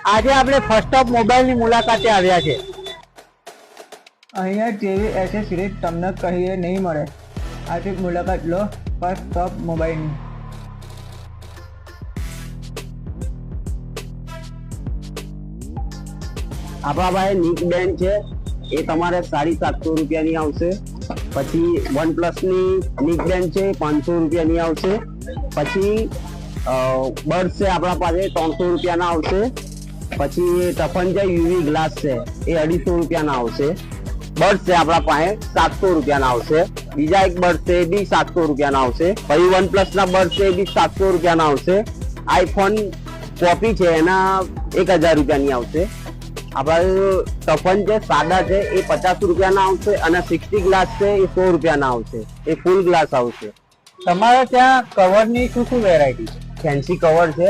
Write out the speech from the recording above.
આજે આપણે first of મોબાઈલની મુલાકાતે આવ્યા છે. અહીંયા જેવી એસેસરીઝ તમને કહીએ નહીં મળે. આજે મુલાકાત લો ફર્સ્ટ ઓફ મોબાઈલની. આપણા પાસે નિક બેન્ડ છે, એ તમારે 750 રૂપિયાની આવશે. પછી OnePlus ની નિક બેન્ડ છે, 500 રૂપિયાની આવશે. પછી બર્ડ્સ છે આપણા પાસે 300 રૂપિયાના આવશે. પછી ટફન છે યુવી ગ્લાસ છે, એ 250 રૂપિયાના આવશે. બર્ડ્સ છે આપણા પાસે 700 રૂપિયાના આવશે. બીજા એક બર્ડ છે એ બી 700 રૂપિયાના આવશે. પછી OnePlus ના બર્ડ છે એ બી 700 રૂપિયાના આવશે. આઈફોન કોપી છે એના 1000 રૂપિયાની આવશે. આપણા ટફન છે સાદા છે એ 50 રૂપિયાના આવશે. અને 60 ગ્લાસ છે એ 100 રૂપિયાના આવશે. એ ફૂલ ગ્લાસ આવશે. તમારે ત્યાં કવરની શું વેરાયટી છે? ફેન્સી કવર છે